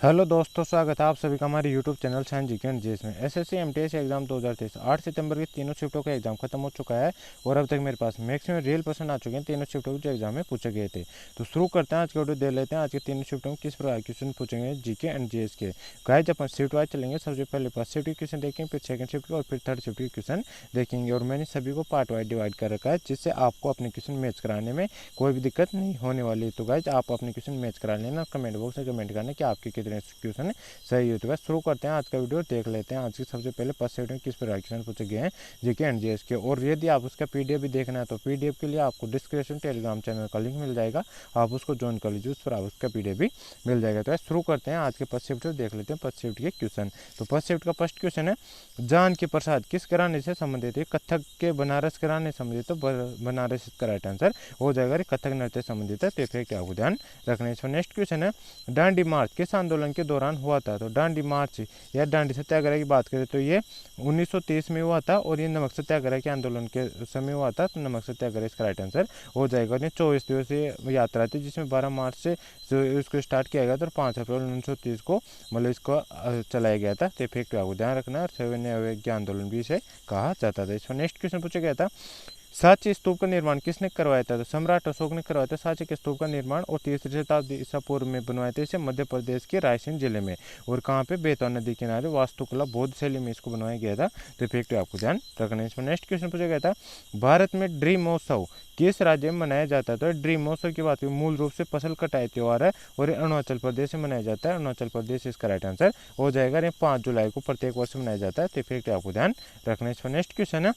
Hello दोस्तों, स्वागत है आप सभी का हमारे यूट्यूब चैनल साइंस जी के जिसमें एसएससी एमटीएस एग्जाम 2023 8 सितंबर की तीनों शिफ्टों का एग्जाम खत्म हो चुका है और अब तक मेरे पास मैक्सिमम रियल पर्सन आ चुके हैं तीनों शिफ्टों के जो एग्जाम में पूछे गए थे। तो शुरू करते हैं आज के वीडियो, दे लेते हैं आज के तीनों शिफ्टों में किस प्रकार क्वेश्चन पूछेंगे जीके एंड जीएस के। गाइस अपन शिफ्ट वाइज चलेंगे, सबसे पहले फर्स्ट शिफ्ट के क्वेश्चन देखेंगे, फिर सेकंड शिफ्ट के और फिर थर्ड शिफ्ट के क्वेश्चन देखेंगे। और मैंने सभी को पार्ट वाइज डिवाइड कर रखा है जिससे आपको अपने क्वेश्चन मैच कराने में कोई भी दिक्कत नहीं होने वाली। तो गाइस आप अपने क्वेश्चन मैच करा लेना, कमेंट बॉक्स में कमेंट करना कि आपके कितने क्वेश्चन सही हो। तो बस शुरू करते हैं आज का वीडियो, देख लेते हैं आज की सबसे पहले फर्स्ट सेट में किस प्रकार क्वेश्चन पूछे गए हैं जीके एंड जीएस के। और यदि आप उसका पीडीएफ भी देखना है तो पीडीएफ के लिए आपको डिस्क्रिप्शन टेलीग्राम चैनल का लिंक मिल जाएगा, आप उसको ज्वाइन कर लीजिए, उस पर आप उसका पीडीएफ भी मिल जाएगा। तो शुरू करते हैं आज के फर्स्ट शिफ्ट देख लेते हैं फर्स्ट शिफ्ट के क्वेश्चन। तो फर्स्ट शिफ्ट का फर्स्ट क्वेश्चन है, जानकी प्रसाद किस घराने से संबंधित है? कथक के बनारस घराने से संबंधित, तो बनारस इसका राइट आंसर हो जाएगा। कथक नृत्य संबंधित है, तो फिर क्या आपको ध्यान रखना है। नेक्स्ट क्वेश्चन है, दांडी मार्च किस आंदोलन के दौरान हुआ था? तो दांडी मार्च या दांडी सत्याग्रह की बात करें तो ये 1930 में हुआ था और ये नमक सत्याग्रह के आंदोलन के समय हुआ था, तो नमक सत्याग्रह इसका राइट आंसर हो जाएगा। ये 24 दिवसीय यात्रा थी जिसमें 12 मार्च से इसको स्टार्ट किया गया था और 5 अप्रैल 1930 को मतलब इसको चलाया गया था। तो इफेक्ट आपको ध्यान रखना है। और सैन्य आंदोलन भी इसे कहा जाता था। इसमें नेक्स्ट क्वेश्चन पूछा गया था, सांची स्तूप का निर्माण किसने करवाया था? तो सम्राट अशोक ने करवाया था सांची के स्तूप का निर्माण, और 3री शताब्दी ईसा पूर्व में बनवाए थे इसे मध्य प्रदेश के रायसेन जिले में। और कहाँ पे? बेतवा नदी किनारे वास्तुकला बौद्ध शैली में इसको बनवाया गया था। तो इफेक्ट आपको ध्यान रखना है। इसमें नेक्स्ट क्वेश्चन पूछा गया था, भारत में ड्रीम महोत्सव किस राज्य में मनाया जाता है? तो ड्रीम महोत्सव की बात मूल रूप से फसल कटाई त्यौहार है और ये अरुणाचल प्रदेश से मनाया जाता है। अरुणाचल प्रदेश इसका राइट आंसर हो जाएगा। ये 5 जुलाई को प्रत्येक वर्ष मनाया जाता है। तो इफेक्ट आपको ध्यान रखना है। इसमें नेक्स्ट क्वेश्चन है,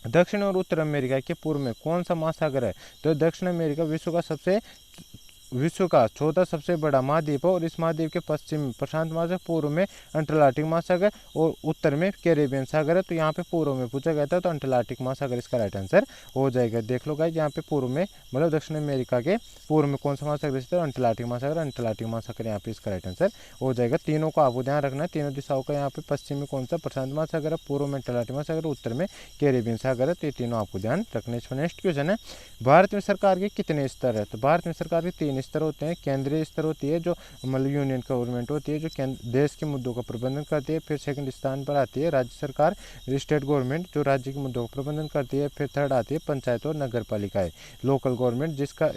दक्षिण और उत्तर अमेरिका के पूर्व में कौन सा महासागर है? तो दक्षिण अमेरिका विश्व का चौथा सबसे बड़ा महाद्वीप है और इस महाद्वीप के पश्चिम में प्रशांत महासागर, पूर्व में अंटार्कटिक महासागर और उत्तर में कैरेबियन सागर है। तो यहाँ पे पूर्व में पूछा गया था, तो अंटार्कटिक महासागर इसका राइट आंसर हो जाएगा। देख लो गाइस, यहाँ पे पूर्व में मतलब दक्षिण अमेरिका के पूर्व में कौन सा महासागर स्थित है? अंटार्कटिक महासागर। अंटार्कटिक महासागर यहाँ पे इसका राइट आंसर हो जाएगा। तीनों को आपको ध्यान रखना है, तीनों दिशाओं का। यहाँ पे पश्चिम में कौन सा? प्रशांत महासागर है, पूर्व में अंटार्कटिक महासागर, उत्तर में कैरेबियन सागर है। तो ये तीनों आपको ध्यान रखने। नेक्स्ट क्वेश्चन है, भारत में सरकार के कितने स्तर है? तो भारत में सरकार के 3 स्तर होते हैं। केंद्रीय स्तर होती है जो मतलब यूनियन गवर्नमेंट होती है जो देश के मुद्दों का प्रबंधन करती है। फिर सेकंड स्थान पर आती है राज्य सरकार, स्टेट गवर्नमेंट जो राज्य के मुद्दों का प्रबंधन करती है। फिर थर्ड आती है पंचायत और नगर पालिकाएं, लोकल गवर्नमेंट जिसका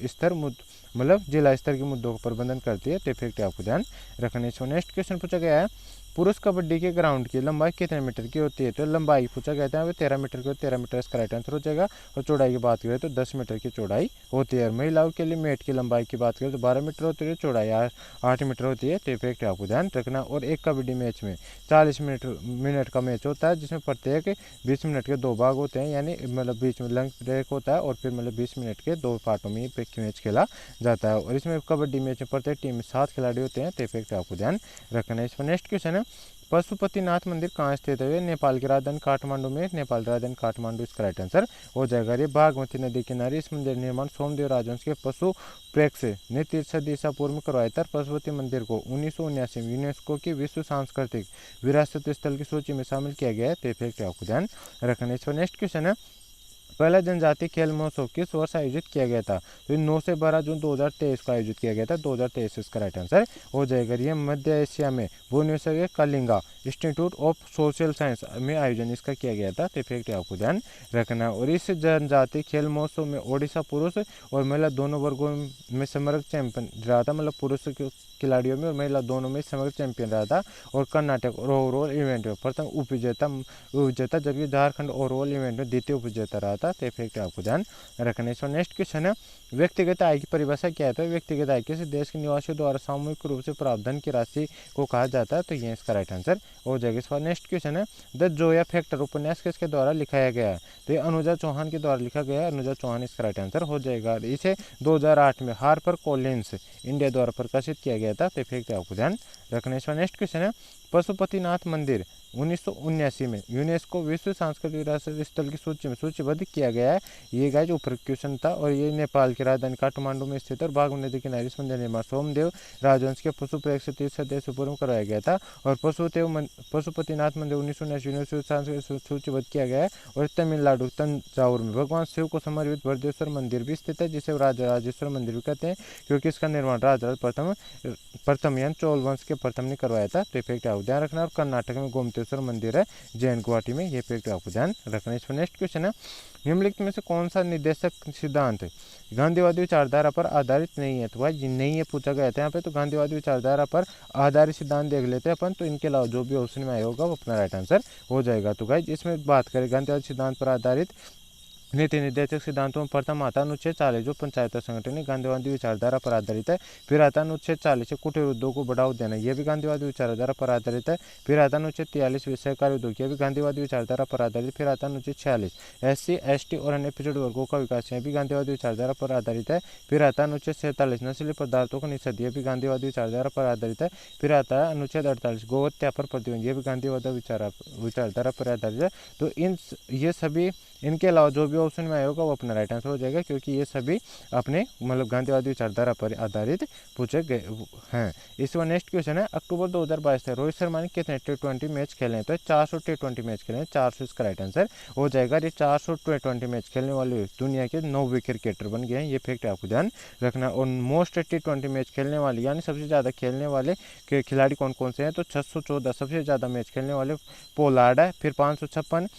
स्तर मतलब जिला स्तर के मुद्दों का प्रबंधन करती है। तो इफेक्ट आपको ध्यान रखने। नेक्स्ट क्वेश्चन पूछा गया है, पुरुष कबड्डी के ग्राउंड की लंबाई कितने मीटर की होती है? तो लंबाई पूछा गया था 13 मीटर की, 13 मीटर इसका राइट आंसर हो जाएगा। और चौड़ाई की बात करें तो 10 मीटर की चौड़ाई होती है। महिलाओं के लिए मेट की लंबाई की बात करें तो 12 मीटर होती है, चौड़ाई 8 मीटर होती है। तो इफेक्ट आपको ध्यान रखना। और एक कबड्डी मैच में 40 मिनट का मैच होता है जिसमें प्रत्येक 20 मिनट के 2 भाग होते हैं, यानी मतलब बीच में लंच ब्रेक होता है और फिर मतलब 20 मिनट के 2 पार्टों में मैच खेला जाता है। और इसमें कबड्डी मैच में प्रत्येक टीम में 7 खिलाड़ी होते हैं। तो इफेक्ट आपको ध्यान रखना है। इसमें नेक्स्ट क्वेश्चन है, पशुपतिनाथ मंदिर कहाँ स्थित है? नेपाल की राजधानी काठमांडू में। नेपाल राजधानी काठमांडू इसका राइट आंसर हो जाएगा। ये बागमती नदी किनारे इस मंदिर निर्माण सोमदेव राजवंश के पशु प्रेक्ष ने 3 ईसा पूर्व में करवाया था। पशुपति मंदिर को 1979 में यूनेस्को की विश्व सांस्कृतिक विरासत स्थल की सूची में शामिल किया गया है। तो इफेक्ट आपको ध्यान रखना। इस पर नेक्स्ट क्वेश्चन है, पहला जनजातीय खेल महोत्सव किस वर्ष आयोजित किया गया था? तो 9 से 12 जून 2023 को आयोजित किया गया था। 2023 इसका राइट आंसर हो जाएगा। ये मध्य एशिया में भुवनेश्वर के Kalinga institute of social science में आयोजन इसका किया गया था। तो इफेक्ट आपको ध्यान रखना। और इस जनजातीय खेल महोत्सव में ओडिशा पुरुष और महिला दोनों वर्गों में समग्र चैंपियन रहा था, मतलब पुरुष खिलाड़ियों में और महिला दोनों में समग्र चैंपियन रहा था। और कर्नाटक ओवरऑल इवेंट में प्रथम उपविजेता जबकि झारखंड ओवरऑल इवेंट में द्वितीय उपविजेता रहा था। तो इफेक्ट आपको ध्यान रखना। इसमें नेक्स्ट क्वेश्चन है, व्यक्तिगत आय की परिभाषा क्या है? तो व्यक्तिगत आय किसी देश के निवासियों द्वारा सामूहिक रूप से प्राप्त धन की राशि को कहा जाता है। तो ये इसका राइट आंसर हो जाएगा। इस पर नेक्स्ट क्वेश्चन है, द जोया फैक्टर उपन्यास किसके द्वारा लिखाया गया है? तो ये अनुजा चौहान के द्वारा लिखा गया है। अनुजा चौहान इसका राइट आंसर हो जाएगा। इसे 2008 में हार्पर कॉलिंस इंडिया द्वारा प्रकाशित किया गया था। तो इफेक्ट आपको ध्यान रखना। इसका नेक्स्ट क्वेश्चन है, पशुपतिनाथ मंदिर 1979 में यूनेस्को विश्व सांस्कृतिक विरासत स्थल की सूची में सूचीबद्ध किया गया है। ये गाइज ऊपर क्वेश्चन था और ये नेपाल की राजधानी काठमांडू में स्थित और बागमती नदी किनारे इस मंदिर निर्माण सोमदेव राजवंश के पशुप्रयोग से 30 सदी से पूर्व करवाया गया था और पशुपतिनाथ मंदिर 1979 यूनेस्को सूचीबद्ध किया गया है। और तमिलनाडु तंजावुर में भगवान शिव को समर्पित बृहदेश्वर मंदिर भी स्थित है, जिसे राजराजेश्वर मंदिर भी कहते हैं, क्योंकि इसका निर्माण राजराज प्रथम यानी चोल वंश के प्रथम ने करवाया था। तो ये फैक्ट आपको ध्यान रखना। और कर्नाटक में गोमतेश्वर मंदिर है जैन गुवाहाटी में, ये फैक्ट आपको ध्यान रखना। इस पर नेक्स्ट क्वेश्चन है, निम्नलिखित में से कौन सा निर्देशक सिद्धांत गांधीवादी विचारधारा पर आधारित नहीं है? तो भाई नहीं है पूछा गया था यहाँ पे, तो गांधीवादी विचारधारा पर आधारित सिद्धांत देख लेते हैं अपन। तो इनके अलावा जो भी ऑप्शन में आया होगा वो अपना राइट आंसर हो जाएगा। तो गाइस इसमें बात करें गांधीवादी सिद्धांत पर आधारित नीति निर्देशक सिद्धांतों में प्रथम आता अनुच्छेद 40 जो पंचायत संगठन है गांधीवादी विचारधारा पर आधारित है। फिर आता अनुच्छेद 40 से कुटीर उद्योग को बढ़ावा देना, यह भी गांधीवादी विचारधारा पर आधारित है। फिर आता अनुच्छेद 43 सहकारी उद्योग, यह भी गांधीवादी विचारधारा पर आधारित। फिर आता अनुच्छेद 46 SC ST और अन्य पिछड़े वर्गों का विकास, यह भी गांधीवादी विचारधारा पर आधारित है। फिर आता अनुच्छेद 47 नशीले पदार्थों का निषेध, यह भी गांधीवादी विचारधारा पर आधारित है। फिर आता है अनुच्छेद 48 गोहत्या पर प्रतिबंध, यह भी गांधीवादी विचारधारा पर आधारित है। तो ये सभी इनके अलावा जो भी ऑप्शन में आया होगा वो अपना राइट आंसर हो जाएगा, क्योंकि ये सभी अपने मतलब गांधीवादी विचारधारा पर आधारित पूछे गए हैं। इस बार नेक्स्ट क्वेश्चन है, अक्टूबर 2022 से रोहित शर्मा ने कितने T20 मैच खेले हैं? तो 400 T20 मैच खेले हैं, 400 इसका राइट आंसर हो जाएगा। ये 400 T20 मैच खेलने वाले दुनिया के 9वीं क्रिकेटर बन गए हैं, ये फैक्ट आपको ध्यान रखना। और मोस्ट T20 मैच खेलने वाले यानी सबसे ज़्यादा खेलने वाले खिलाड़ी कौन कौन से हैं? तो 614 सबसे ज़्यादा मैच खेलने वाले पोलार्ड है। फिर 556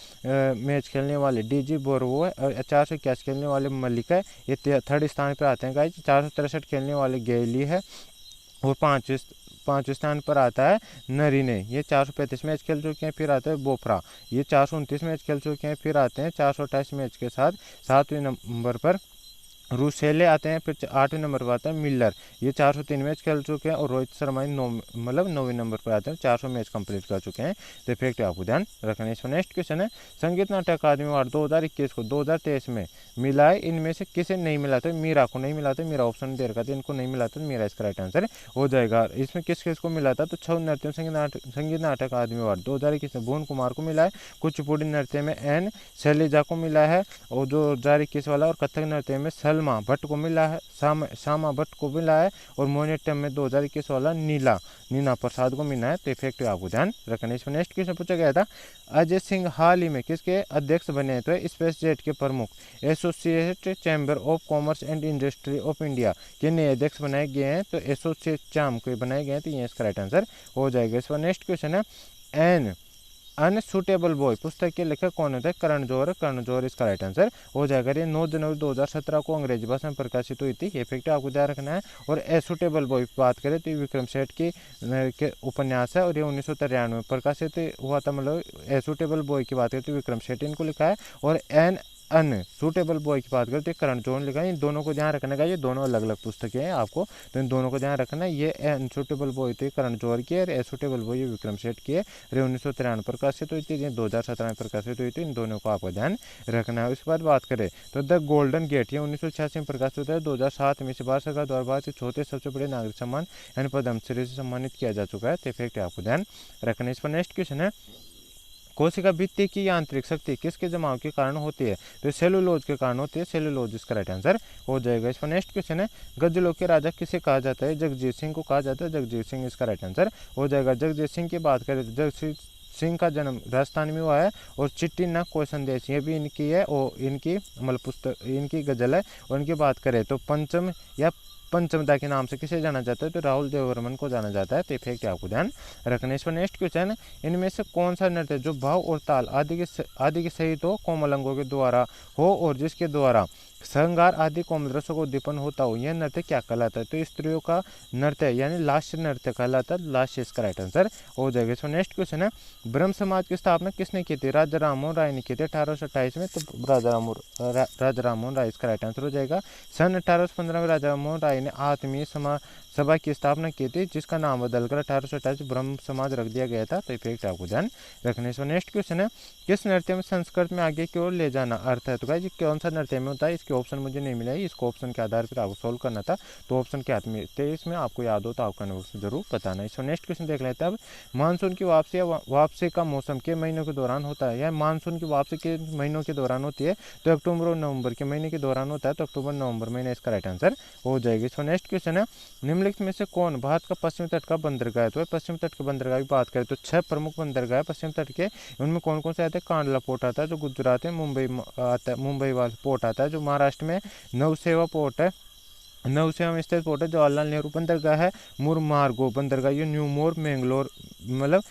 मैच खेलने वाले DG बोर्वो है और 481 खेलने वाले मलिक है, ये थर्ड स्थान पर आते हैं गाइज। 463 खेलने वाले गेली है और पाँचवें स्थान पर आता है नरीने, ये 435 मैच खेल चुके हैं। फिर आता है बोफ्रा, ये 429 मैच खेल चुके हैं। फिर आते हैं 428 मैच के साथ 7वें नंबर पर रूसेले आते हैं। फिर 8वें नंबर पर आता है मिलर, ये 403 मैच खेल चुके हैं। और रोहित शर्मा 9वें नंबर पर आते हैं, 400 मैच कंप्लीट कर चुके हैं। तो फैक्ट आपको ध्यान रखना है। इसमें नेक्स्ट क्वेश्चन है, संगीत नाट्य अकादमी अवार्ड 2021 को 2023 में मिला है, इनमें से किसे नहीं मिला था? मीरा को नहीं मिला था, मीरा ऑप्शन दे रखा था, इनको नहीं मिला था, मीरा इसका राइट आंसर हो जाएगा। इसमें किस किस को मिला था? तो छऊ नृत्य संगीत नाटक अकादमी अवार्ड 2021 में भुवन कुमार को मिला है। कुचिपुड़ी नृत्य में N शैलजा को मिला है और 2021 वाला। और कथक नृत्य में सलमा भट्ट को मिला है, श्यामा भट्ट को मिला है। और मोहिनीअट्टम में 2021 वाला नीना प्रसाद को मिला है। तो इफेक्ट आपको ध्यान रखना। इसमें नेक्स्ट क्वेश्चन पूछा गया था, अजय सिंह हाल ही में किसके अध्यक्ष बने? तो स्पेस जेट के प्रमुख associate chamber of commerce and industry of India के नए अध्यक्ष बनाए गए हैं। तो एसोसिएट चाम को बनाए गए हैं, तो ये इसका राइट आंसर हो जाएगा। इस पर नेक्स्ट क्वेश्चन है, एन अनसुटेबल बॉय पुस्तक के लेखक कौन होता है? करण जौहर इसका राइट आंसर हो जाएगा। ये 9 जनवरी 2017 को अंग्रेजी भाषा में प्रकाशित हुई थी, ये फैक्ट आपको ध्यान रखना है। और एसुटेबल बॉय की बात करें तो ये विक्रम सेठ के उपन्यास है और ये 1993 में प्रकाशित हुआ था। मतलब एसुटेबल बॉय की बात करें तो विक्रम सेठ इनको लिखा है। और अनसुटेबल बॉय की बात करें तो करण जौहर लिखा है। इन दोनों को ध्यान रखने का, ये दोनों अलग अलग पुस्तकें हैं आपको, तो इन दोनों को ध्यान रखना। ये अनसुटेबल बॉय तो करण जौहर की है और एसुटेबल बॉय ये विक्रम सेठ की है। 1993 प्रकाशित हुई थी, 2017 में प्रकाशित हुई थी। इन दोनों को आपको ध्यान रखना है। उसके बाद बात करें तो द गोल्डन गेट ये 1986 में प्रकाशित होता है। 2007 में से भारत सरकार द्वारा भारत के चौथे सबसे बड़े नागरिक सम्मान यानी पद्मश्री से सम्मानित किया जा चुका है। तो फैक्ट आपको ध्यान रखना। इस पर नेक्स्ट क्वेश्चन है, कोशिका भित्ति की यांत्रिक शक्ति किसके जमाव के कारण होती है? तो सेलुलोज के कारण होती है, सेलुलोज इसका राइट आंसर हो जाएगा। इस पर नेक्स्ट क्वेश्चन है, गजलों के राजा किसे कहा जाता है? जगजीत सिंह को कहा जाता है, जगजीत सिंह इसका राइट आंसर हो जाएगा। जगजीत सिंह की बात करें तो जगजीत सिंह का जन्म राजस्थान में हुआ है। और चिट्ठी न कोई संदेश ये भी इनकी है और इनकी मतलब पुस्तक इनकी गजल है। और इनकी बात करें तो पंचमदा के नाम से किसे जाना जाता है? तो राहुल देववर्मन को जाना जाता है। तो इफेक्ट आपको ध्यान रखना। इस पर नेक्स्ट क्वेश्चन है, इनमें से कौन सा नृत्य जो भाव और ताल आदि के सहित हो, कोमल अंगों के द्वारा हो और जिसके द्वारा श्रृंगार आदि कोमल रसों को उद्दीपन होता हो, यह नृत्य क्या कहलाता है? तो स्त्रियों का नृत्य यानी लास्य नृत्य कहलाता है, लास्य इसका राइट आंसर हो जाएगा। इसमें नेक्स्ट क्वेश्चन है, ब्रह्म समाज की स्थापना किसने की थी? राजा राममोहन राय ने की थी 1828 में। तो राजा राममोहन राय इसका राइट आंसर हो जाएगा। सन 1815 में राजा राममोहन राय ने आत्मीय सभा की स्थापना की थी, जिसका नाम बदलकर 1828 ब्रह्म समाज रख दिया गया था। तो ये फैक्ट आपको ध्यान रखने से। नेक्स्ट क्वेश्चन है, किस नृत्य में संस्कृत में आगे की ओर ले जाना अर्थ है? तो गाइस कौन सा नृत्य में होता है, इसके ऑप्शन मुझे नहीं मिला है, इसको ऑप्शन के आधार पर आपको सोल्व करना था। तो ऑप्शन के हाथ में थे, इसमें आपको याद हो तो आपका जरूर बताना है। इसको नेक्स्ट क्वेश्चन देख लेते हैं। अब मानसून की वापसी या वापसी का मौसम के महीनों के दौरान होता है, या मानसून की वापसी के महीनों के दौरान होती है? तो अक्टूबर और नवंबर के महीने के दौरान होता है। तो अक्टूबर नवंबर महीने इसका राइट आंसर हो जाएगी। इसको नेक्स्ट क्वेश्चन है, निम्नलिखित में से कौन भारत का पश्चिमी तट का बंदरगाह है? तो पश्चिम तट के बंदरगाह की बात करें तो 6 प्रमुख बंदरगाह है पश्चिम तट के। उनमें कौन कौन से आते हैं? कांडला पोर्ट आता है जो गुजरात है, मुंबई आता है, मुंबई वाला पोर्ट आता है जो महाराष्ट्र में, नवसेवा पोर्ट है, नवसेवा में स्थित पोर्ट है जवाहरलाल नेहरू बंदरगाह है, मुरमार्गो बंदरगाह ये न्यूमोर मैंगलोर मतलब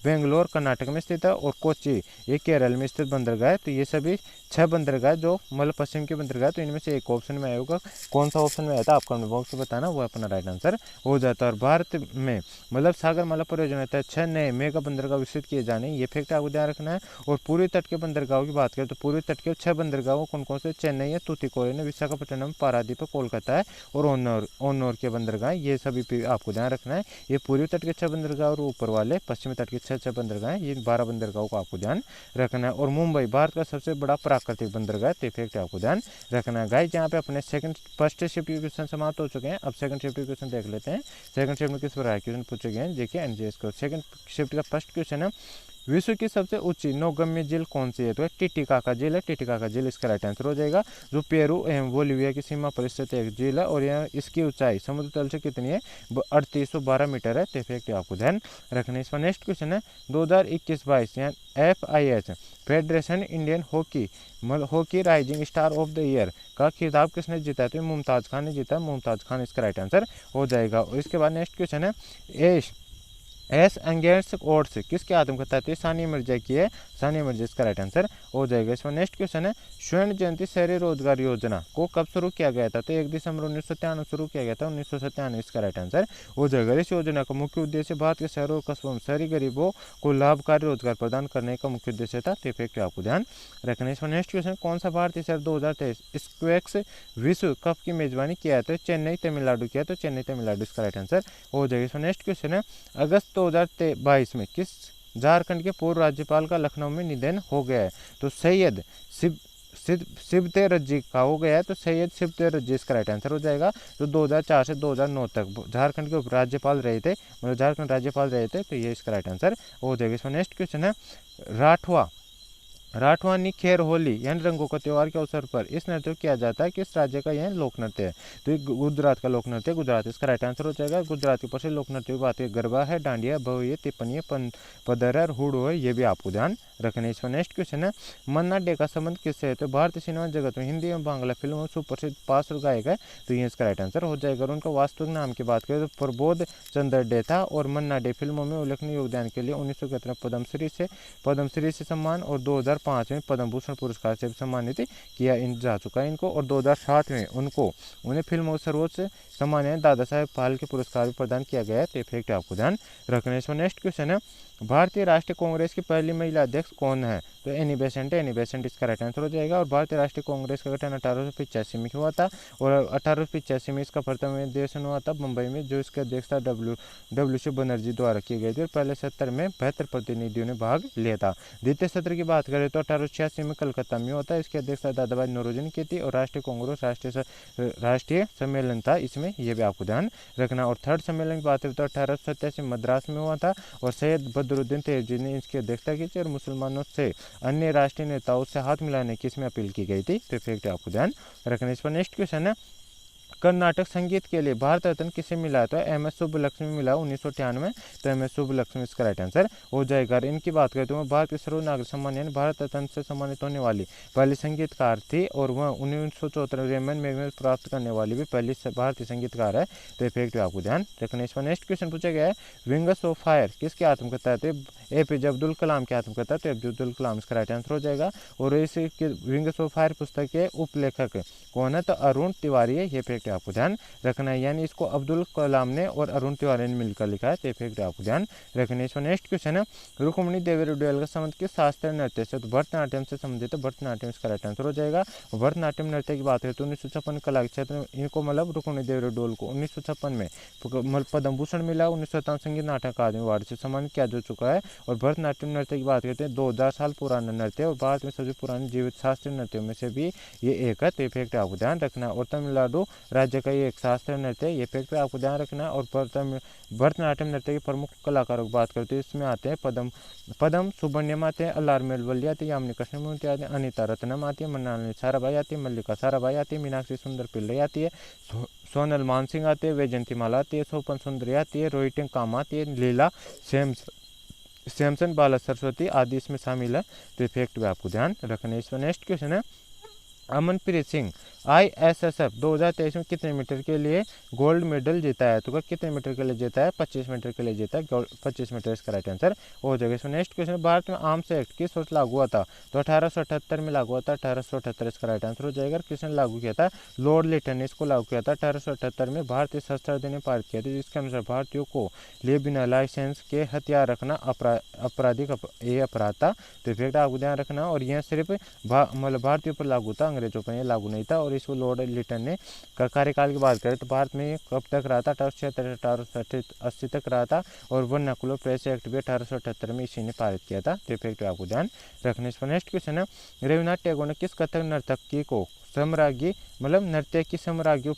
बेंगलोर कर्नाटक में स्थित है, और कोच्चि ये केरल में स्थित बंदरगाह है। तो ये सभी 6 बंदरगाह जो मतलब पश्चिम के बंदरगाह, तो इनमें से एक ऑप्शन में आएगा। कौन सा ऑप्शन में आया था आपका कमेंट बॉक्स में बताना, वो अपना राइट आंसर हो जाता है। और भारत में मतलब सागरमाला परियोजना तहत 6 नए मेगा बंदरगाह विकसित किए जाने, ये फैक्ट आपको ध्यान रखना है। और पूर्वी तट के बंदरगाहों की बात करें तो पूर्वी तट के 6 बंदरगाहों कौन कौन से? चेन्नई है, तूतीकोरिन है, विशाखापट्टनम, पारादीप, कोलकाता है, और ओन्नूर के बंदरगाह, ये सभी आपको ध्यान रखना है। ये पूर्वी तट के 6 बंदरगाह और ऊपर वाले पश्चिमी तट के 6 बंदरगाह, ये 12 बंदरगाहों को आपको ध्यान रखना है। और मुंबई भारत का सबसे बड़ा प्राकृतिक बंदरगाह, तो फैक्ट आपको ध्यान रखना है। गाइस यहाँ पे अपने फर्स्ट शिफ्ट के क्वेश्चन समाप्त हो चुके हैं। अब सेकंड शिफ्ट के क्वेश्चन देख लेते हैं। सेकंड शिफ्ट में किस प्रकार क्वेश्चन पूछे गए हैं देखिए एनजीएस को। सेकंड शिफ्ट का फर्स्ट क्वेश्चन है, विश्व की सबसे ऊंची नौगम्य झील कौन सी है? तो टिटिकाका झील है, टिटिकाका झील इसका राइट आंसर हो जाएगा, जो पेरू एवं बोलिविया की सीमा पर स्थित एक झील है। और यह इसकी ऊंचाई समुद्र तल से कितनी है? 3812 मीटर है। तो फैक्ट आपको ध्यान रखना है। इसका नेक्स्ट क्वेश्चन है, 2021-22 FIH federation Indian hockey rising star of the year का खिताब किसने जीता है? तो मुमताज खान ने जीता, मुमताज खान इसका राइट आंसर हो जाएगा। और इसके बाद नेक्स्ट क्वेश्चन है, एस एंगेट्स ओट्स किसके आत्मकथा थी? सानिया मिर्जा की है, सानिया मिर्जा इसका राइट आंसर हो जाएगा। इसमें नेक्स्ट क्वेश्चन है, स्वर्ण जयंती शहरी रोजगार योजना को कब शुरू किया गया था? तो 1 दिसंबर 1993 शुरू किया गया था, 1997 इसका राइट आंसर हो जाएगा। इस योजना का मुख्य उद्देश्य भारत के शहरों और कस्बों में शहरी गरीबों को लाभकारी रोजगार प्रदान करने का मुख्य उद्देश्य था। तो फैक्ट आपको ध्यान रखना है। इसमें नेक्स्ट क्वेश्चन, कौन सा भारतीय शहर 2023 स्क्वैश विश्व कप की मेजबानी किया है? तो चेन्नई तमिलनाडु किया, तो चेन्नई तमिलनाडु इसका राइट आंसर हो जाएगा। इसमें नेक्स्ट क्वेश्चन है, अगस्त 2022 में किस झारखंड के पूर्व राज्यपाल का लखनऊ में निधन हो गया है? तो सैयद सिबते रज्जी का हो गया है, तो सैयद सिबते रज्जी इसका राइट आंसर हो जाएगा, जो 2004 से 2009 तक झारखंड के उपराज्यपाल रहे थे, मतलब झारखंड राज्यपाल रहे थे। तो ये इसका राइट आंसर हो जाएगा। इसमें नेक्स्ट क्वेश्चन है, राठवानी खेर होली यानी रंगों का त्यौहार के अवसर पर इस नृत्य को किया जाता है, किस राज्य का यह लोक नृत्य है? तो ये गुजरात का लोक नृत्य, गुजरात इसका राइट आंसर हो जाएगा। गुजरात के प्रसिद्ध लोक नृत्य की बात है, गरबा है, डांडिया, भवैया, तिपनिया, पदर है, हुडो है, ये भी आपको ध्यान रखने। इसमें नेक्स्ट क्वेश्चन है, मन्ना डे का संबंध किससे है? तो भारतीय सिनेमा जगत में हिंदी एवं बांग्ला फिल्मों में सुप्रसिद्ध पार्श्व गायक है। तो ये इसका राइट आंसर हो जाएगा। और उनका वास्तविक नाम की बात करें तो प्रबोध चंद्र डे था। और मन्ना डे फिल्मों में उल्लेखनीय योगदान के लिए 1971 में पद्मश्री से सम्मान और 2005 में पद्म भूषण पुरस्कार से सम्मानित किया जा चुका है इनको। और 2007 में उन्हें फिल्मों सर्वोच्च सम्मान दादा साहेब फाल्के पुरस्कार भी प्रदान किया गया है। तो फैक्ट आपको ध्यान रखना। इसमें नेक्स्ट क्वेश्चन है, भारतीय राष्ट्रीय कांग्रेस की पहली महिला अध्यक्ष कौन है? तो एनी बेसेंट है, एनी बेसेंट इसका राइट आंसर हो जाएगा। और भारतीय राष्ट्रीय कांग्रेस का गठन 1885 में हुआ था, और 1885 में इसका प्रथम अधिवेशन हुआ था मुंबई में, जो इसकी अध्यक्षता डब्ल्यू बनर्जी द्वारा की गई थी। और पहले सत्र में 72 प्रतिनिधियों ने भाग लिया था। द्वितीय सत्र की बात करें तो 1886 में कलकत्ता में होता है, इसकी अध्यक्षता दादा भाई नौरोजी ने की थी। और राष्ट्रीय कांग्रेस राष्ट्रीय सम्मेलन था इसमें, यह भी आपको ध्यान रखना। और थर्ड सम्मेलन की बात करें तो 1887 में मद्रास में हुआ था, और सैयद बदरुद्दीन तैयबजी ने इसकी अध्यक्षता की थी। और मुसलमानों से अन्य राष्ट्रीय नेताओं से हाथ मिलाने की इसमें अपील की गई थी। तो फैक्ट आपको ध्यान रखना। इस पर नेक्स्ट क्वेश्चन है, कर्नाटक संगीत के लिए भारत रत्न किसे मिला? तो MS सुब्बलक्ष्मी मिला 1998 में। तो MS सुब्बलक्ष्मी इसका राइट आंसर हो जाएगा। इनकी बात करें तो वह भारत के सर्वोच्च नागरिक सम्मान यानी भारत रत्न से सम्मानित होने वाली पहली संगीतकार थी, और वह 1974 रेमन मैग्सेसे प्राप्त करने वाली भी पहली भारतीय संगीतकार है। तो फैक्ट आपको ध्यान रखना। इसमें नेक्स्ट क्वेश्चन पूछा गया है, विंग्स ऑफ फायर किसकी आत्मकथा है? तो एपीजे अब्दुल कलाम की आत्मकथा, तो अब्दुल कलाम इसका राइट आंसर हो जाएगा। और इसी विंग्स ऑफ फायर पुस्तक के उपलेखक कौन है, तो अरुण तिवारी है। ये फैक्ट आपको ध्यान रखना है, यानी इसको अब्दुल कलाम ने और अरुण तिवारी ने मिलकर लिखा है, तो ये फैक्ट आपको ध्यान रखना है। इसमें नेक्स्ट क्वेश्चन है, रुक्मिणी देवी रुडेल का संबंध किस शास्त्रीय नृत्य से, तो भरतनाट्यम से संबंधित है, भरतनाट्यम इसका राइट आंसर हो जाएगा। भरतनाट्यम नृत्य की बात करें तो 1956 कला के क्षेत्र में इनको मतलब रुक्मिणी देवी रुडेल को 1956 में पद्म भूषण मिला, 1957 संगीत नाटक अकादमी अवार्ड से सम्मानित किया जा चुका है। और भरतनाट्यम नृत्य की बात करते हैं 2000 साल पुराना नृत्य और भारत में सबसे पुराने जीवित शास्त्रीय नृत्यों में से भी ये एक है, तो ये फैक्ट आपको ध्यान रखना है। और तमिलनाडु राज्य का ये एक शास्त्रीय नृत्य है, ये फैक्ट आपको ध्यान रखना है। और भरतनाट्यम नृत्य के प्रमुख कलाकारों की बात करते हैं, इसमें आते हैं पदम सुब्रमण्यम आते हैं, अल्लारमेल वल्ली आती है, यामिनी कृष्णमूर्ति आते हैं, अनीता रत्नम आती है, मृणालिनी साराभाई आती है, मल्लिका साराभाई आती है, मीनाक्षी सुंदर पिल्लई आती है, सोनल मानसिंह आती है, वैजयंती माला आती है, सोपन सुंदरी आती है, रोहित काम आती है, लीला सैमसन बाला सरस्वती आदि इसमें शामिल है, तो ये फैक्ट भी आपको ध्यान रखना है। इसमें नेक्स्ट क्वेश्चन है, अमनप्रीत सिंह ISSF 2023 में कितने मीटर के लिए गोल्ड मेडल जीता है, तो कितने मीटर के लिए जीता है, 25 मीटर के लिए जीता है, 25 मीटर इसका राइट आंसर हो जाएगा। इसमें नेक्स्ट क्वेश्चन, भारत में आर्म्स एक्ट किस वर्ष लागू हुआ था, तो 1878 में लागू हुआ था, 1878 इसका राइट आंसर हो जाएगा। किसने लागू किया था, लॉर्ड लिटन ने इसको लागू किया था 1878 में, भारतीय शस्त्र अधिनियम पारित किया था, जिसके अनुसार भारतीयों को लिए बिना लाइसेंस के हथियार रखना आपराधिक अपराध था, तो इफेक्ट आपको ध्यान रखना। और यह सिर्फ मतलब भारतीयों पर लागू था, अंग्रेजों पर यह लागू नहीं था। और इसको लॉर्ड लिटन ने कार्यकाल की बात करें तो भारत में कब तक रहा था, 1876-1880 तक रहा था। और वर्नाकुलर प्रेस एक्ट भी 1878 में इसी ने पारित किया था, तो इफेक्ट आपको ध्यान रखने। इस पर नेक्स्ट क्वेश्चन है, रविन्द्रनाथ टैगोर ने किस कथक नर्तकी को सम्राज्ञी मतलब नृत्य की सम्राज्ञी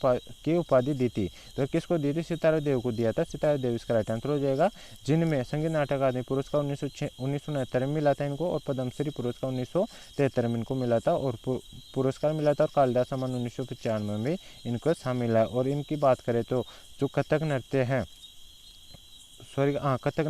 की उपाधि दी थी, तो किसको दी थी, सितारा देव को दिया था, सितारा देव इसका राइट आंसर हो जाएगा। जिनमें संगीत नाटक अकादमी पुरस्कार 1969 में मिला था इनको, और पद्मश्री पुरस्कार 1973 में इनको मिला था, और पुरस्कार मिला था। और कालिदास सम्मान 1995 में इनको शामिल है। और इनकी बात करें तो जो कथक नृत्य है कथक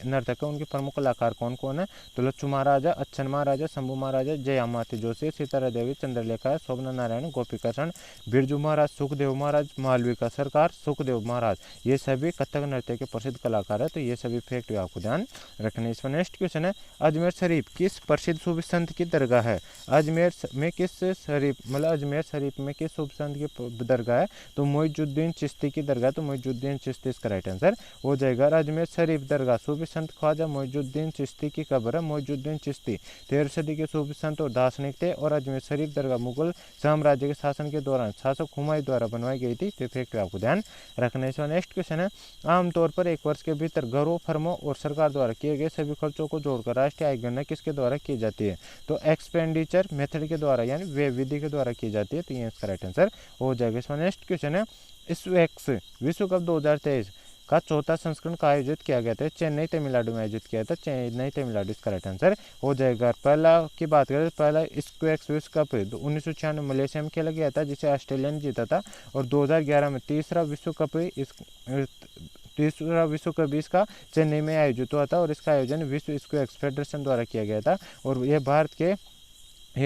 नर्तक उनके प्रमुख कलाकार कौन कौन है, तो लच्छू महाराजा, अच्छन महाराजा, शंभू महाराजा, जया माती जोशी, सितारा देवी, चंद्रलेखा, शोभना नारायण, गोपीकृष्ण, बिरजू महाराज, सुखदेव महाराज, मालविका सरकार, सुखदेव महाराज, ये सभी कथक नृत्य के प्रसिद्ध कलाकार है, तो ये सभी फैक्ट आपको ध्यान रखने। इसमें नेक्स्ट क्वेश्चन है, अजमेर शरीफ किस प्रसिद्ध सूफी संत की दरगाह है, अजमेर में किस शरीफ मतलब अजमेर शरीफ में किस सूफी संत की दरगाह है, तो मोइजुद्दीन चिश्ती की दरगाह, तो मोइजुद्दीन चिश्ती इसका राइट आंसर हो जाएगा। अजमेर शरीफ दरगाह सूफी संत ख्वाजा मोइजुद्दीन चिश्ती की कब्र है। मोइजुद्दीन चिश्ती 13वीं सदी के सूफी संत और दार्शनिक थे। और अजमेर शरीफ दरगाह मुगल साम्राज्य के शासन के दौरान शासक हुमायूं द्वारा बनवाई गई थी, तो फैक्ट आपको ध्यान रखना है। नेक्स्ट क्वेश्चन है, आमतौर पर एक वर्ष के भीतर घरों, फर्मों और सरकार द्वारा किए गए सभी खर्चों को जोड़कर राष्ट्रीय आय गणना किसके द्वारा की जाती है, तो एक्सपेंडिचर मेथड के द्वारा यानी व्यय विधि के द्वारा की जाती है, तो ये इसका राइट आंसर हो जाएगा। इसमें नेक्स्ट क्वेश्चन है, स्वेक्स विश्व कप 2023 का चौथा संस्करण का आयोजित किया गया था, चेन्नई तमिलनाडु में आयोजित किया था, चेन्नई तमिलनाडु इसका राइट आंसर हो जाएगा। पहला की बात करें तो पहला स्क्वैश विश्व कप 1996 मलेशिया में खेला गया था, जिसे ऑस्ट्रेलिया ने जीता था। और 2011 में तीसरा विश्व कप इसका चेन्नई में आयोजित हुआ था, और इसका आयोजन विश्व स्क्वैश फेडरेशन द्वारा किया गया था। और यह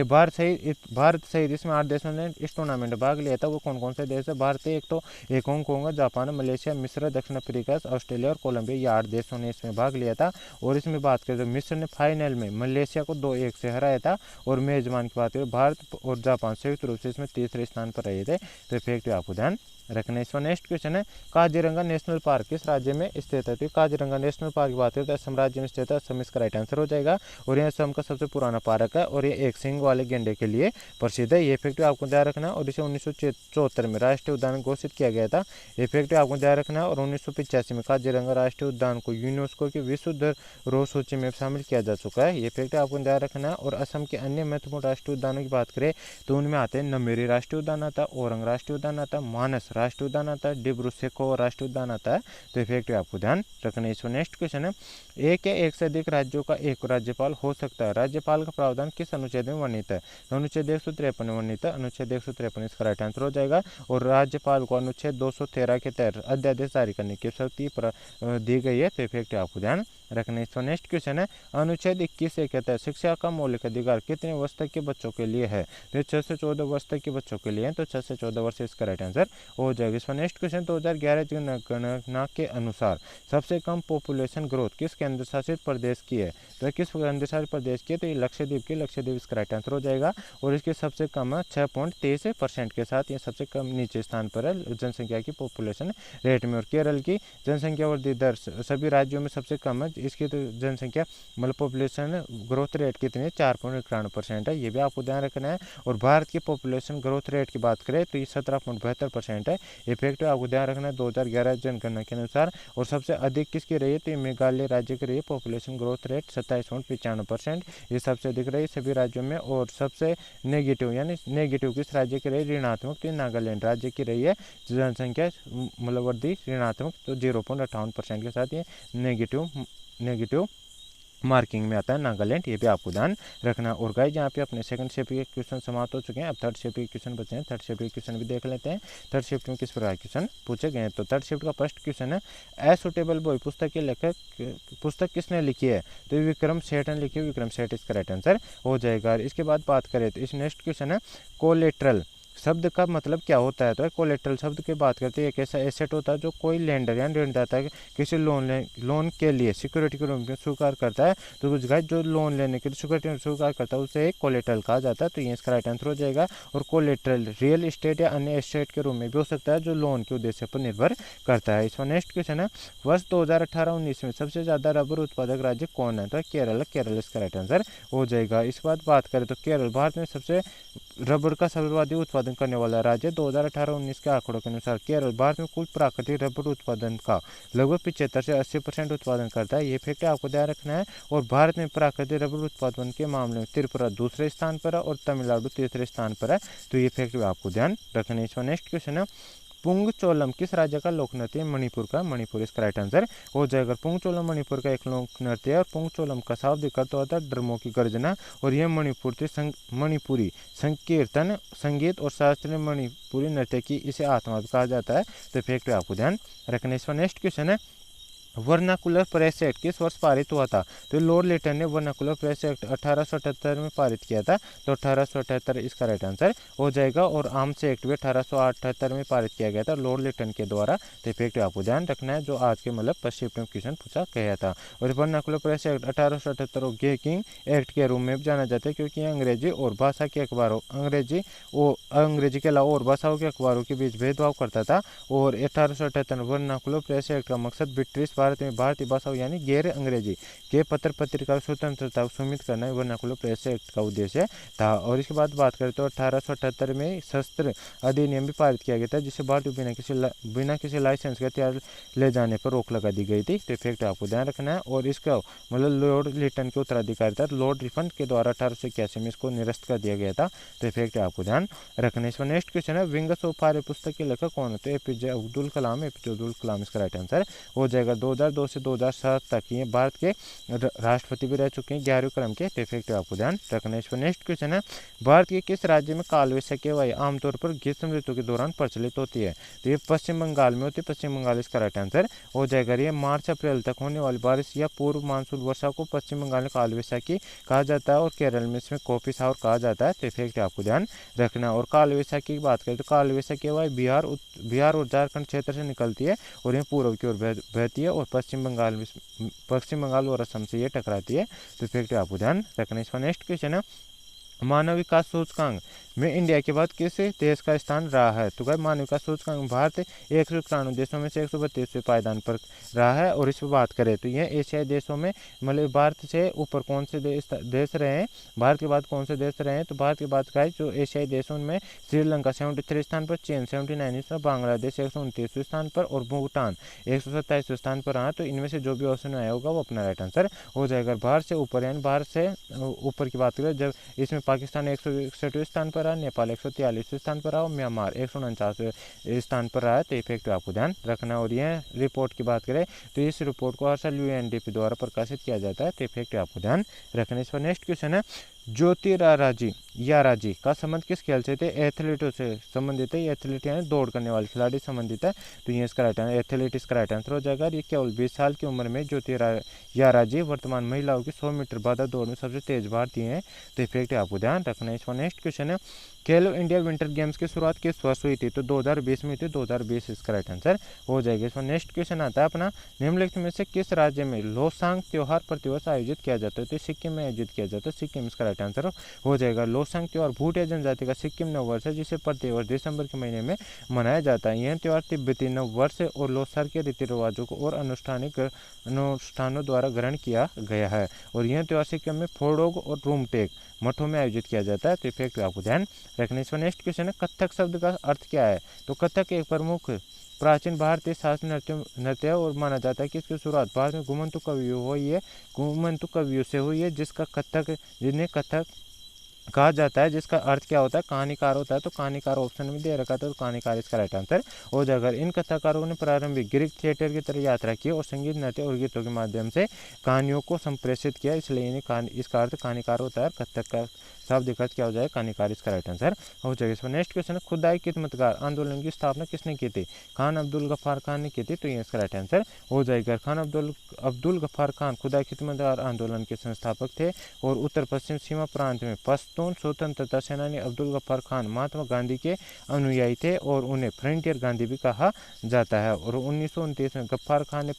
भारत सहित इसमें 8 देशों ने इस टूर्नामेंट में भाग लिया था। वो कौन कौन से देश है, भारत एक हांगकांग, जापान, मलेशिया, मिस्र, दक्षिण अफ्रीका, ऑस्ट्रेलिया और कोलंबिया, ये 8 देशों ने इसमें भाग लिया था। और इसमें बात करें तो मिस्र ने फाइनल में मलेशिया को 2-1 से हराया था। और मेजबान की बात करें भारत और जापान संयुक्त रूप से इसमें तीसरे स्थान पर रहे थे, तो फैक्ट आपको ध्यान रखना। इसमें नेक्स्ट क्वेश्चन है, काजीरंगा नेशनल पार्क किस राज्य में स्थित है, तो काजीरंगा नेशनल पार्क की बात करें तो असम राज्य में स्थित है, असम इसका राइट आंसर हो जाएगा। और यह असम का सबसे पुराना पार्क है, और ये एक सिंग वाले गेंडे के लिए प्रसिद्ध है, ये फैक्ट आपको ध्यान रखना। और इसे 1974 में राष्ट्रीय उद्यान घोषित किया गया था, ये फैक्ट आपको ध्यान रखना। और 1985 में काजीरंगा राष्ट्रीय उद्यान को यूनेस्को की विश्व धरोहर सूची में शामिल किया जा चुका है, ये फैक्ट आपको ध्यान रखना। और असम के अन्य महत्वपूर्ण राष्ट्रीय उद्यानों की बात करें तो उनमें आते हैं नमेरी राष्ट्रीय उद्यान आता है, औरंग राष्ट्रीय उद्यान आता है, मानस राष्ट्रीय उद्यान आता है, डिब्रू सैखोवा राष्ट्रीय उद्यान आता है, तो इफेक्ट आपको ध्यान रखना है। इसमें नेक्स्ट क्वेश्चन है, एक या एक से अधिक राज्यों का एक राज्यपाल हो सकता है, राज्यपाल का प्रावधान किस अनुच्छेद में वर्णित है, तो अनुच्छेद 153 में वर्णित है, अनुच्छेद 153 इसका राइट आंसर हो जाएगा। और राज्यपाल को अनुच्छेद 213 के तहत अध्यादेश जारी करने की शक्ति दी गई है, तो इफेक्ट आपको ध्यान रखना। इसका नेक्स्ट क्वेश्चन है अनुच्छेद 21 से कहता है शिक्षा का मौलिक अधिकार कितने वर्ष तक के बच्चों के लिए है, तो 6 से 14 वर्ष तक के बच्चों के लिए है, तो 6 से 14 वर्ष इसका राइट आंसर हो जाएगा। इसका नेक्स्ट क्वेश्चन 2011 जनगणना के अनुसार सबसे कम पॉपुलेशन ग्रोथ किस केंद्र शासित प्रदेश की है, तो किस केंद्र शासित प्रदेश की है, तो ये लक्षद्वीप की, लक्षद्वीप इसका राइट आंसर हो जाएगा। और इसके सबसे कम 6.23% के साथ ये सबसे कम नीचे स्थान पर है जनसंख्या की पॉपुलेशन रेट में। और केरल की जनसंख्या वृद्धि दर सभी राज्यों में सबसे कम है, इसकी तो जनसंख्या मतलब पॉपुलेशन ग्रोथ रेट कितनी है 4.91% है, ये भी आपको ध्यान रखना है। और भारत की पॉपुलेशन ग्रोथ रेट की बात करें तो ये 17.72% है, इफेक्ट आपको ध्यान रखना है 2011 जनगणना के अनुसार। और सबसे अधिक किसकी रही है, तो ये मेघालय राज्य की रही है पॉपुलेशन ग्रोथ रेट 27.95%, ये सबसे अधिक रही सभी राज्यों में। और सबसे नेगेटिव यानी नेगेटिव किस राज्य की रही, ऋणात्मक, तो नागालैंड राज्य की रही है जनसंख्या मतलब वृद्धि ऋणात्मक, तो 0.58% के साथ ये नेगेटिव मार्किंग में आता है नागालैंड, ये भी आपको ध्यान रखना। और गाइस यहाँ पे अपने सेकंड शिफ्ट के क्वेश्चन समाप्त हो चुके हैं, अब थर्ड शिफ्ट के क्वेश्चन बचे हैं, थर्ड शिफ्ट के क्वेश्चन भी देख लेते हैं। थर्ड शिफ्ट में किस प्रकार क्वेश्चन पूछे गए हैं, तो थर्ड शिफ्ट का फर्स्ट क्वेश्चन है ए सुटेबल बॉय पुस्तक के लेखक पुस्तक किसने लिखी है, तो विक्रम सेठ ने लिखी है, विक्रम सेठ इसका राइट आंसर हो जाएगा। इसके बाद बात करें तो इस नेक्स्ट क्वेश्चन है कोलेट्रल शब्द का मतलब क्या होता है, तो कोलेट्रल शब्द की बात करते हैं एक ऐसा एसेट होता है जो कोई लेंडर या ऋणदाता किसी लोन के लिए सिक्योरिटी के रूप में स्वीकार करता है, तो कुछ गाइस जो लोन लेने के लिए सिक्योरिटी स्वीकार करता है उसे एक कोलेट्रल कहा जाता है, तो ये इसका राइट आंसर हो जाएगा। और कोलेट्रल रियल एस्टेट या अन्य एस्टेट के रूप में भी हो सकता है जो लोन के उद्देश्य पर निर्भर करता है। इसका नेक्स्ट क्वेश्चन है वर्ष 2018-19 में सबसे ज्यादा रबर उत्पादक राज्य कौन है, तो केरल, केरल इसका राइट आंसर हो जाएगा। इसके बाद बात करें तो केरल भारत में सबसे रबर का सर्वाधिक उत्पादन करने वाला राज्य 2018-19 के आंकड़ों के अनुसार केरल भारत में कुल प्राकृतिक रबर उत्पादन का लगभग 75 से 80% उत्पादन करता है, ये फैक्ट आपको ध्यान रखना है। और भारत में प्राकृतिक रबर उत्पादन के मामले में त्रिपुरा दूसरे स्थान पर है और तमिलनाडु तीसरे स्थान पर है, तो ये फैक्ट आपको ध्यान रखना है। इसका नेक्स्ट क्वेश्चन है पुंगचोलम किस राज्य का लोक नृत्य है, मणिपुर का, मणिपुर इसका राइट आंसर हो जाएगा। पुंगचोलम मणिपुर का एक लोक नृत्य है और पुंगचोलम का शाब्दिक अर्थ होता है ड्रमों की गर्जना, और यह मणिपुरी संकीर्तन संगीत और शास्त्रीय मणिपुरी नृत्य की इसे आत्मा भी कहा जाता है, तो फैक्ट आपको ध्यान रखना। इसका नेक्स्ट क्वेश्चन है वर्नाकुलर प्रेस एक्ट किस वर्ष पारित हुआ था, तो लॉर्ड लिटन ने वर्नाकुलर प्रेस एक्ट 1878 में पारित किया था, तो 1878 इसका राइट आंसर हो जाएगा। और आर्म्स एक्ट भी 1878 में पारित किया गया था लॉर्ड लिटन के द्वारा, तो फैक्ट आपको ध्यान रखना है जो आज के मतलब फर्स्ट शिफ्ट में क्वेश्चन पूछा गया था। और वर्नाकुलर प्रेस एक्ट 1878 और गेकिंग एक्ट के रूप में भी जाना जाता है क्योंकि अंग्रेजी और भाषा के अखबारों अंग्रेजी के अलावा और भाषाओं के अखबारों के बीच भेदभाव करता था। और 1878 वर्नाकुलर प्रेस एक्ट का मकसद ब्रिटिश भारत में भारतीय भाषाओं यानी गैर अंग्रेजी के पत्र पत्रिका स्वतंत्रता को सीमित करना वर्नाकुलर प्रेस एक्ट का उद्देश्य था। और इसके बाद बात करें तो 1878 में शस्त्र अधिनियम भी पारित किया गया था जिससे भारतीय बिना किसी लाइसेंस के हथियार ले जाने पर रोक लगा दी गई थी, तो फैक्ट आपको ध्यान रखना है। और इसका मतलब लॉर्ड लिटन के उत्तराधिकारी था लॉर्ड रिफन के द्वारा 1881 में इसको निरस्त कर दिया गया था, तो फैक्ट आपको ध्यान रखना है। इसका नेक्स्ट क्वेश्चन है विंग्स ऑफ फायर पुस्तक के लेखक कौन है, तो एपीजे अब्दुल कलाम, एपीजे अब्दुल कलाम इसका राइट आंसर हो जाएगा। 2002 से 2007 तक ये भारत के राष्ट्रपति भी रह चुके हैं 11वें क्रम के, तो फैक्ट आपको ध्यान रखना है। इस पर नेक्स्ट क्वेश्चन है भारत के किस राज्य में काल वैसाखी सेवाएं आमतौर पर ग्रीष्म ऋतु के दौरान प्रचलित होती है, तो ये पश्चिम बंगाल में होती है, पश्चिम बंगाल इसका राइट आंसर हो जाएगा। ये मार्च अप्रैल तक होने वाली बारिश या पूर्व मानसून वर्षा को पश्चिम बंगाल में काल वैसाखी कहा जाता है और केरल में इसमें कॉफी सावर कहा जाता है, तो फैक्ट आपको ध्यान रखना। और काल वैसाखी की बात करें तो काल वैसाखी सेवाएं बिहार और झारखंड क्षेत्र से निकलती है और ये पूर्व की ओर बहती है और पश्चिम बंगाल और असम से ये टकराती है, तो फैक्ट आपको ध्यान रखना। इसका नेक्स्ट क्वेश्चन है मानव विकास सूचकांक में इंडिया के बाद किस देश का स्थान रहा है, तो मानव विकास सूचकांक भारत 191 देशों में से 132वें पायदान पर रहा है। और इस पर बात करें तो यह एशियाई देशों में मतलब भारत से ऊपर कौन से देश रहे हैं, भारत के बाद कौन से देश रहे हैं, तो भारत के बाद का जो एशियाई देशों में श्रीलंका 73 स्थान पर, चीन 79 स्थान, बांग्लादेश 129वें स्थान पर और भूटान 127वें स्थान पर रहा, तो इनमें से जो भी ऑप्शन आया होगा वो अपना राइट आंसर हो जाएगा। भारत से ऊपर यानी भारत से ऊपर की बात करें जब इसमें पाकिस्तान 161वें स्थान पर रहा, नेपाल 143वें स्थान पर रहा और म्यांमार 149वें स्थान पर रहा है, तो इफेक्ट आपको ध्यान रखना। और यह रिपोर्ट की बात करें तो इस रिपोर्ट को हर साल यूएनडीपी द्वारा प्रकाशित किया जाता है, तो इफेक्ट आपको ध्यान रखना। इस पर नेक्स्ट क्वेश्चन है ज्योतिराराजी याराजी का संबंध किस खेल से थे? एथलीटों से संबंधित है। एथलीट यानी दौड़ करने वाले खिलाड़ी संबंधित है, तो ये इसका राइट आंसर एथलीट इसका राइट आंसर हो जाएगा। ये केवल 20 साल की उम्र में याराजी वर्तमान महिलाओं की 100 मीटर बाधा दौड़ में सबसे तेज भारतीय हैं, तो इफेक्ट आपको ध्यान रखना है। इसका नेक्स्ट क्वेश्चन है, खेलो इंडिया विंटर गेम्स की शुरुआत किस वर्ष हुई थी? तो 2020 में हुई थी, 2020 इसका राइट आंसर हो जाएगा। इसका नेक्स्ट क्वेश्चन आता है अपना, निम्नलिखित में से किस राज्य में लोसांग त्योहार प्रतिवर्ष आयोजित किया जाता है? तो सिक्किम में आयोजित किया जाता है, सिक्किम इसका राइट आंसर हो जाएगा। लोसांग त्योहार भूटिया जनजाति का सिक्किम नववर्ष है, जिसे प्रतिवर्ष दिसंबर के महीने में मनाया जाता है। यह त्योहार तिब्बती नववर्ष और लोसार के रीति रिवाजों को और अनुष्ठानों द्वारा ग्रहण किया गया है, और यह त्योहार सिक्किम में फोडोग और रूमटेक मठों में आयोजित किया जाता है, तो इफेक्ट आपको ध्यान रखने। इसका नेक्स्ट क्वेश्चन है, कथक शब्द का अर्थ क्या है? तो कथक एक प्रमुख प्राचीन भारतीय शास्त्रीय नृत्य और माना जाता है कि इसकी शुरुआत भारत में घुमंतु कवियों से हुई है, जिन्हें कथक कहा जाता है, जिसका अर्थ क्या होता है? कहानीकार होता है। तो कहानीकार ऑप्शन में दे रखा था, तो कहानीकार इसका राइट आंसर हो जाएगा। इन कथाकारों ने प्रारंभिक ग्रीक थिएटर की तरह यात्रा की और संगीत, नृत्य और गीतों के माध्यम से कहानियों को संप्रेषित किया, इसलिए इन्हें इसका अर्थ कहानीकार होता है। कथक का शब्द अर्थ क्या हो जाएगा? कहानीकार इसका राइट आंसर हो जाएगा। इसमें नेक्स्ट क्वेश्चन है, खुदाई खिदमतगार आंदोलन की स्थापना किसने की थी? खान अब्दुल गफ्फार खान ने की थी, तो ये इसका राइट आंसर हो जाएगा। खान अब्दुल गफ्फार खान खुदाई खिदमतगार आंदोलन के संस्थापक थे और उत्तर पश्चिम सीमा प्रांत में पश्तून स्वतंत्रता सेनानी अब्दुल गफ्फार खान महात्मा गांधी के अनुयायी थे और उन्हें फ्रंटियर गांधी भी कहा जाता है। और 1929 में गफ्फार खान ने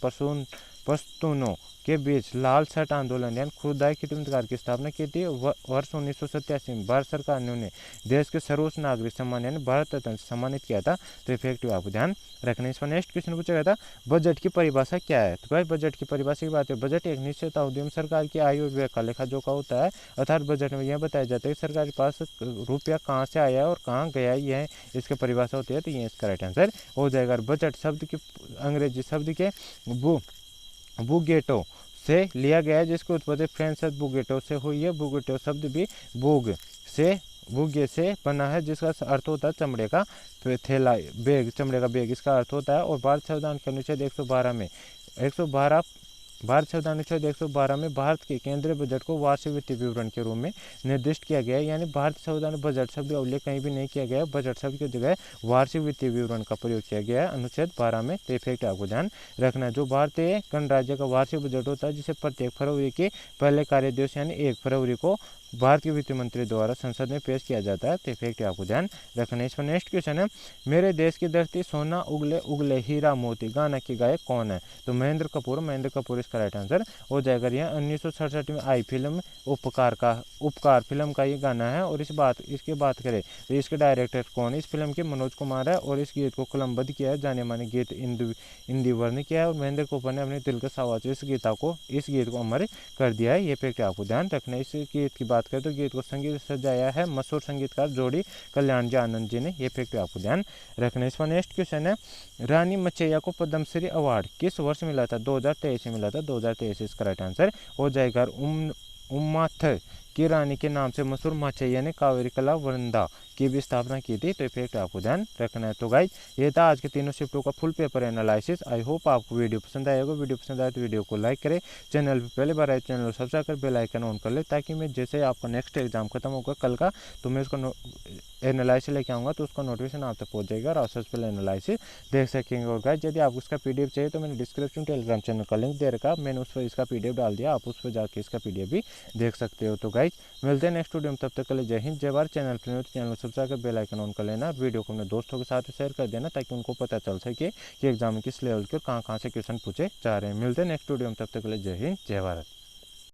पश्तूनों के बीच लाल शर्ट आंदोलन यानी खुदाई खिदमतगार की स्थापना की थी। वर्ष 1987 में भारत सरकार ने उन्हें देश के सर्वोच्च नागरिक सम्मान यानी भारत रत्न से सम्मानित किया था, तो इफेक्टिव आपको ध्यान रखना। इसका नेक्स्ट क्वेश्चन पूछा गया था, बजट की परिभाषा क्या है? तो भाई बजट की परिभाषा की बात है, बजट एक निश्चित अवधि में सरकार की आय और व्यय का लेखा जोखा होता है, अर्थात बजट में यह बताया जाता है कि सरकार के पास रुपया कहाँ से आया और कहाँ गया, यह इसकी परिभाषा होती है, तो ये इसका राइट आंसर हो जाएगा। बजट शब्द की अंग्रेजी शब्द के बुगेटो से लिया गया है, जिसकी उत्पत्ति फ्रेंच शब्द बुगेटो से हुई है। बुगेटो शब्द भी बुगे से बना है, जिसका अर्थ होता है चमड़े का थैला, बैग, चमड़े का बैग इसका अर्थ होता है। और भारत संविधान के अनुच्छेद 112 में भारत के केंद्रीय बजट को वार्षिक वित्तीय विवरण के रूप में निर्दिष्ट किया गया है, यानी भारतीय संविधान में बजट शब्द का उल्लेख कहीं भी नहीं किया गया है, बजट शब्द की जगह वार्षिक वित्तीय विवरण का प्रयोग किया गया है अनुच्छेद 12 में, तो इफेक्ट आपको ध्यान रखना है। जो भारतीय गणराज्य का वार्षिक बजट होता है, जिसे प्रत्येक फरवरी के पहले कार्य दिवस यानी 1 फरवरी को भारत के वित्त मंत्री द्वारा संसद में पेश किया जाता है, तो इफेक्ट आपको ध्यान रखना है। इसका नेक्स्ट क्वेश्चन है, मेरे देश की धरती सोना उगले उगले हीरा मोती गाना के गायक कौन है? तो महेंद्र कपूर इसका राइट आंसर हो जाएगा। यह 1967 में आई फिल्म उपकार फिल्म का ये गाना है। और इसकी बात करें तो इसके डायरेक्टर कौन है? इस फिल्म के मनोज कुमार है, और इस गीत को कलमबद्ध किया है जाने माने गीत इंदिवर ने किया है, और महेंद्र कपूर ने अपने दिल के आवाज इस गीत को अमर कर दिया है, ये इफेक्ट आपको ध्यान रखना है। इस गीत की बात करें तो गीत को संगीत सजाया है मशहूर संगीतकार जोड़ी कल्याण जी आनंद जी ने, ये इफेक्ट आपको ध्यान रखना है। इसका नेक्स्ट क्वेश्चन है, रानी मचैया को पद्मश्री अवार्ड किस वर्ष मिला था? 2023 में मिला था, 2023 इसका राइट आंसर हो जाएगा। उम्माथ की रानी के नाम से मशहूर मचैया ने कावेरी कला वृंदा की भी स्थापना की थी, तो इफेक्ट आपको ध्यान रखना है। तो गाइज ये था आज के तीनों शिफ्टों का full paper analysis. I hope आपको वीडियो पसंद आएगा। वीडियो पसंद आए तो वीडियो को लाइक करें, चैनल पर पहले बार आए चैनल को सब्सक्राइब कर बेल आइकन ऑन कर ले, ताकि मैं जैसे आपका नेक्स्ट एग्जाम खत्म होगा कल का, तो मैं उसका एनालिसिस लेके आऊँगा, तो उसका नोटिफिकेशन आप तक पहुँच जाएगा और आप सबसे पहले एनालिसिस देख सकेंगे। और गाइज यदि आपको इसका पीडीएफ चाहिए तो मैंने डिस्क्रिप्शन टेलीग्राम चैनल का लिंक दे रखा, मैंने उस पर इसका पीडीएफ डाल दिया, आप उस पर जाकर इसका पीडीएफ भी देख सकते हो। तो गाइज मिलते हैं नेक्स्ट वीडियो में, तब तक के लिए जय हिंद जय भारत। चैनल पर चैनल को सब्सक्राइब कर बेल आइकन ऑन कर लेना, वीडियो को अपने दोस्तों के साथ शेयर कर देना, ताकि उनको पता चल सके कि एग्जाम में किस लेवल के और कहाँ से क्वेश्चन पूछे जा रहे हैं। मिलते हैं नेक्स्ट वीडियो में, तब तक के लिए जय हिंद जय भारत।